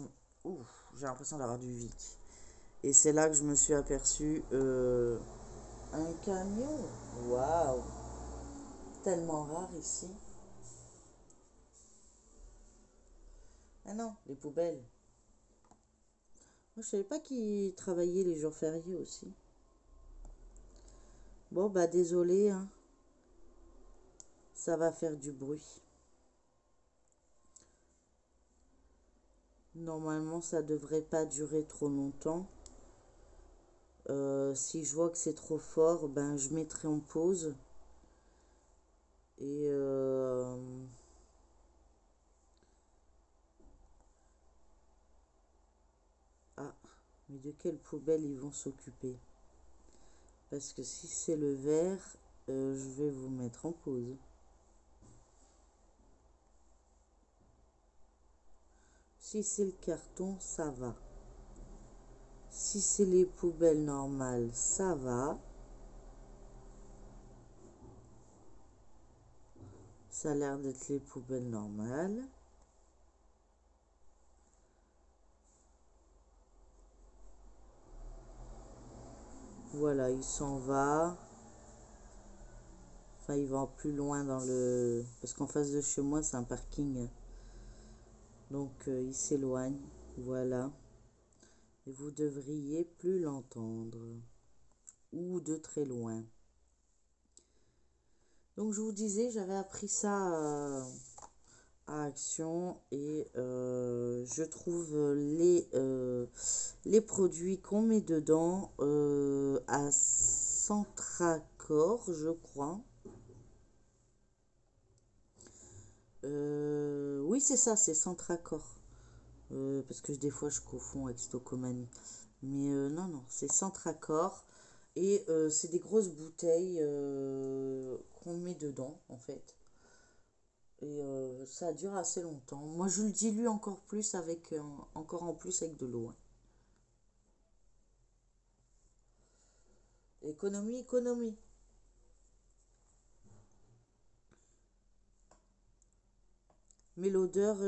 Ouf, j'ai l'impression d'avoir du Vic. Et c'est là que je me suis aperçu un camion. Waouh, tellement rare ici. Ah non, les poubelles. Moi, je savais pas qu'ils travaillaient les jours fériés aussi. Bon, bah désolé, hein. Ça va faire du bruit. Normalement, ça devrait pas durer trop longtemps. Si je vois que c'est trop fort, ben je mettrai en pause. Et ah, mais de quelle poubelle ils vont s'occuper? Parce que si c'est le verre, je vais vous mettre en pause. Si c'est le carton, ça va. Si c'est les poubelles normales, ça va. Ça a l'air d'être les poubelles normales. Voilà, il s'en va. Enfin, il va plus loin dans le... Parce qu'en face de chez moi, c'est un parking. Donc, il s'éloigne. Voilà. Et vous devriez plus l'entendre. Ou de très loin. Donc, je vous disais, j'avais appris ça à Action. Et je trouve les produits qu'on met dedans à Centracor, je crois. Oui, c'est ça, c'est Centracor. Parce que des fois, je confonds avec Stocomanie. Mais non, non, c'est Centracor. Et c'est des grosses bouteilles qu'on met dedans, en fait. Et ça dure assez longtemps. Moi, je le dilue encore plus avec, encore en plus avec de l'eau, hein. Économie, économie. Mais l'odeur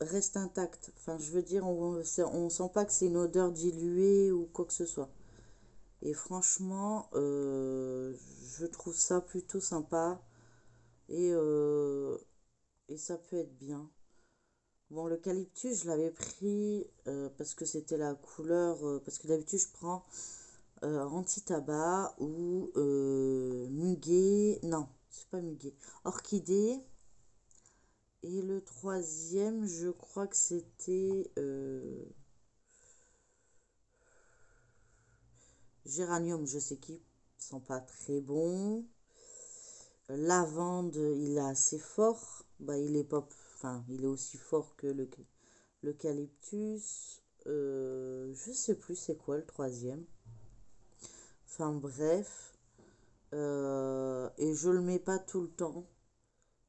reste intacte. Enfin, je veux dire, on sent pas que c'est une odeur diluée ou quoi que ce soit. Et franchement, je trouve ça plutôt sympa. Et, euh, et ça peut être bien. Bon, l'eucalyptus, je l'avais pris parce que c'était la couleur. Parce que d'habitude, je prends anti-tabac ou muguet. Non. c'est pas muguet. Orchidée. Et le troisième, je crois que c'était géranium, je sais qu'ils sont pas très bons. Lavande, il est assez fort. Bah, il est pas, enfin, il est aussi fort que l'eucalyptus. Je sais plus c'est quoi le troisième. Enfin bref. Et je le mets pas tout le temps.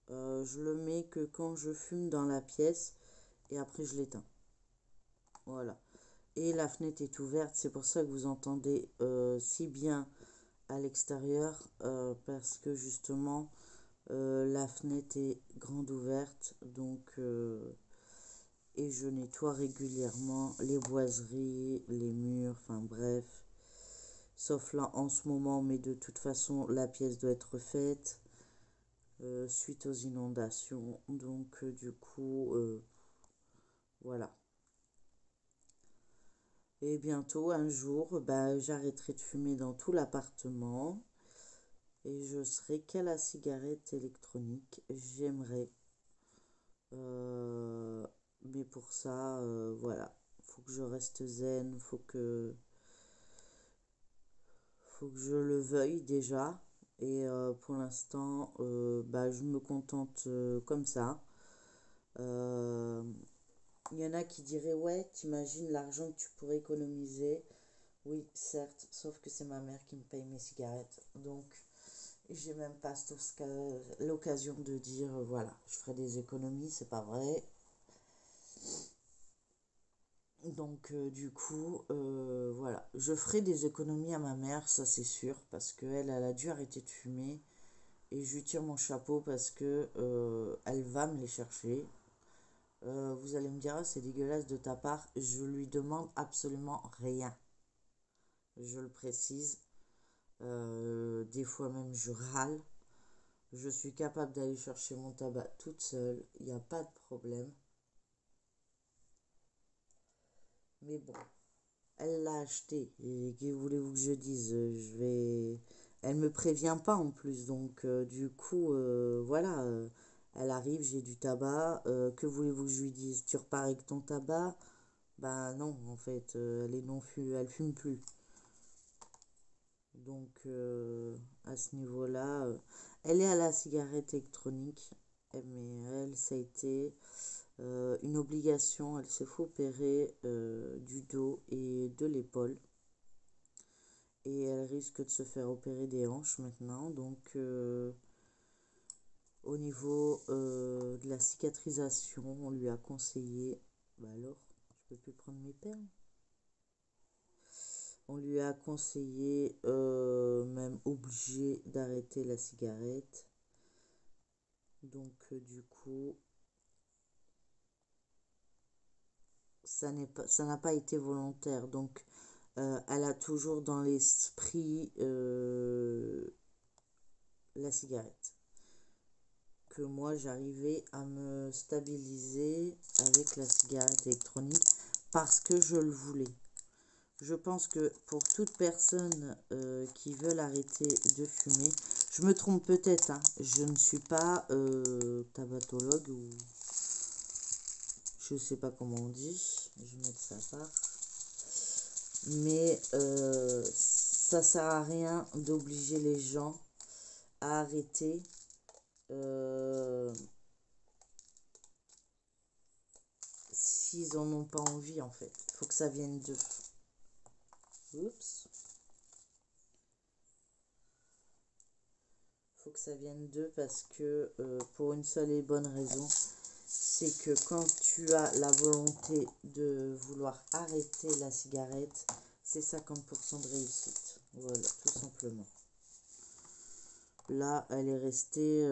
Je le mets que quand je fume dans la pièce et après je l'éteins. Voilà. Et la fenêtre est ouverte, c'est pour ça que vous entendez si bien à l'extérieur, parce que justement la fenêtre est grande ouverte, donc et je nettoie régulièrement les boiseries, les murs, enfin bref. Sauf là en ce moment, mais de toute façon la pièce doit être faite suite aux inondations, donc du coup voilà. Et bientôt, un jour, bah, j'arrêterai de fumer dans tout l'appartement et je serai qu'à la cigarette électronique. J'aimerais. Euh, mais pour ça, voilà. Faut que je reste zen, faut que je le veuille déjà. Et pour l'instant, bah, je me contente comme ça. Euh, Il y en a qui diraient, ouais, t'imagines l'argent que tu pourrais économiser. Oui, certes, sauf que c'est ma mère qui me paye mes cigarettes. Donc, j'ai même pas l'occasion de dire, voilà, je ferai des économies, c'est pas vrai. Donc, du coup, voilà, je ferai des économies à ma mère, ça c'est sûr, parce qu'elle, elle a dû arrêter de fumer. Et je lui tire mon chapeau parce que elle va me les chercher. Vous allez me dire, ah, c'est dégueulasse de ta part. Je lui demande absolument rien. Je le précise. Des fois même, je râle. Je suis capable d'aller chercher mon tabac toute seule. Il n'y a pas de problème. Mais bon, elle l'a acheté. Et que voulez-vous que je dise? Je vais. Elle me prévient pas en plus. Donc, du coup, voilà. Elle arrive, j'ai du tabac. Que voulez-vous que je lui dise? Tu repars avec ton tabac? Bah non, en fait, elle est non fume, elle fume plus. Donc, à ce niveau-là, elle est à la cigarette électronique. Mais elle, ça a été une obligation. Elle s'est fait opérer du dos et de l'épaule. Et elle risque de se faire opérer des hanches maintenant. Donc, au niveau de la cicatrisation, on lui a conseillé. Bah alors, je peux plus prendre mes perles. On lui a conseillé, même obligé, d'arrêter la cigarette. Donc, du coup, ça n'a pas été volontaire. Donc, elle a toujours dans l'esprit la cigarette. Que moi, j'arrivais à me stabiliser avec la cigarette électronique parce que je le voulais. Je pense que pour toute personne qui veut arrêter de fumer, je me trompe peut-être, hein, je ne suis pas tabatologue ou je sais pas comment on dit, je vais mettre ça à part. Mais ça sert à rien d'obliger les gens à arrêter s'ils en ont pas envie en fait. Il faut que ça vienne d'eux. Oups. Faut que ça vienne d'eux parce que pour une seule et bonne raison, c'est que quand tu as la volonté de vouloir arrêter la cigarette, c'est 50% de réussite. Voilà, tout simplement. Là, elle est restée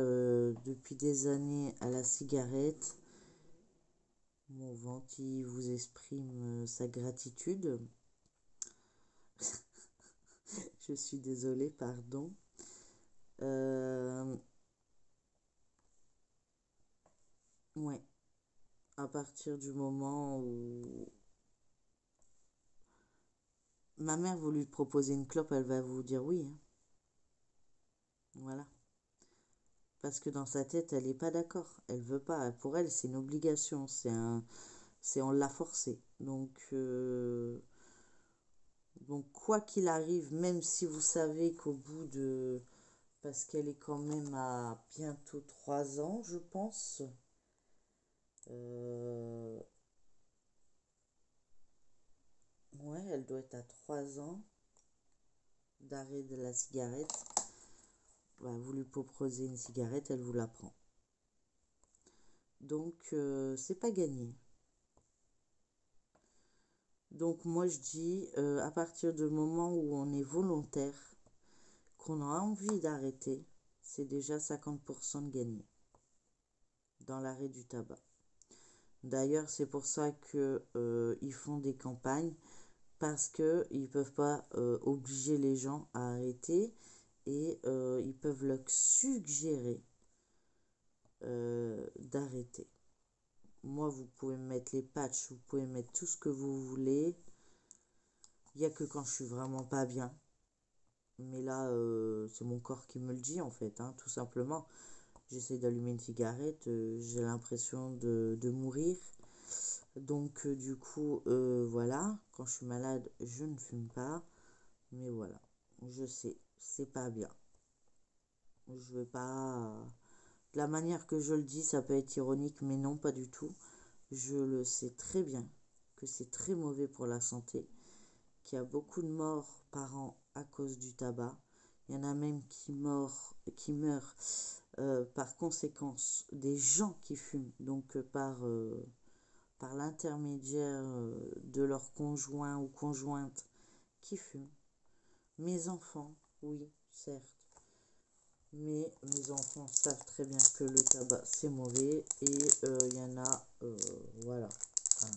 depuis des années à la cigarette. Mon ventre, il vous exprime sa gratitude. Je suis désolée, pardon. Ouais, à partir du moment où ma mère voulu lui proposer une clope, elle va vous dire oui, hein. Voilà. Parce que dans sa tête, elle n'est pas d'accord. Elle veut pas. Pour elle, c'est une obligation. On l'a forcé. Donc, quoi qu'il arrive, même si vous savez qu'au bout de... Parce qu'elle est quand même à bientôt 3 ans, je pense. Ouais, elle doit être à 3 ans d'arrêt de la cigarette. Bah, vous lui proposez une cigarette, elle vous la prend. Donc, c'est pas gagné. Donc, moi, je dis, à partir du moment où on est volontaire, qu'on a envie d'arrêter, c'est déjà 50% de gagné dans l'arrêt du tabac. D'ailleurs, c'est pour ça que ils font des campagnes, parce que ils peuvent pas obliger les gens à arrêter, et ils peuvent leur suggérer d'arrêter. Moi, vous pouvez mettre les patchs, vous pouvez mettre tout ce que vous voulez. Il n'y a que quand je suis vraiment pas bien. Mais là, c'est mon corps qui me le dit, en fait, hein, tout simplement. J'essaie d'allumer une cigarette, j'ai l'impression de mourir. Donc, du coup, voilà. Quand je suis malade, je ne fume pas. Mais voilà, je sais, c'est pas bien. Je vais pas... De la manière que je le dis, ça peut être ironique, mais non, pas du tout. Je le sais très bien que c'est très mauvais pour la santé, qu'il y a beaucoup de morts par an à cause du tabac. Il y en a même qui meurent par conséquence des gens qui fument, donc par l'intermédiaire de leur conjoint ou conjointe qui fument. Mes enfants, oui, certes, mais mes enfants savent très bien que le tabac c'est mauvais, et il y en a, voilà. Enfin,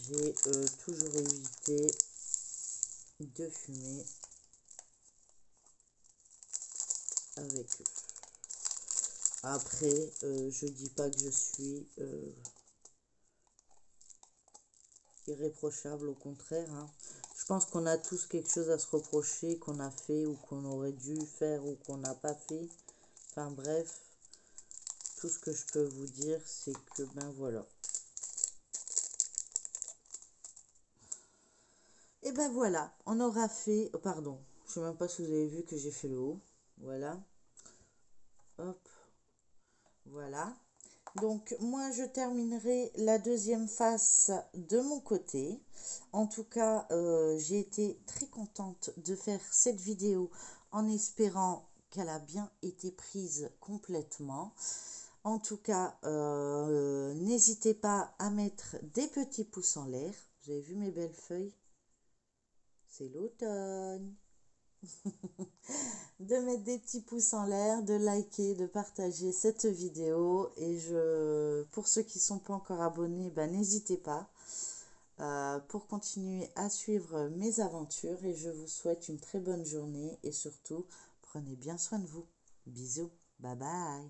j'ai toujours évité de fumer avec eux. Après, je dis pas que je suis irréprochable, au contraire, hein. Je pense qu'on a tous quelque chose à se reprocher, qu'on a fait ou qu'on aurait dû faire ou qu'on n'a pas fait. Enfin bref, tout ce que je peux vous dire, c'est que ben voilà. Et ben voilà, on aura fait... Oh, pardon, je sais même pas si vous avez vu que j'ai fait le haut. Voilà. Hop. Voilà. Donc moi je terminerai la deuxième face de mon côté. En tout cas, j'ai été très contente de faire cette vidéo en espérant qu'elle a bien été prise complètement. En tout cas, n'hésitez pas à mettre des petits pouces en l'air. Vous avez vu mes belles feuilles? C'est l'automne. De mettre des petits pouces en l'air, de liker, de partager cette vidéo. Et pour ceux qui ne sont pas encore abonnés, ben, n'hésitez pas pour continuer à suivre mes aventures. Et je vous souhaite une très bonne journée et surtout, prenez bien soin de vous. Bisous, bye bye.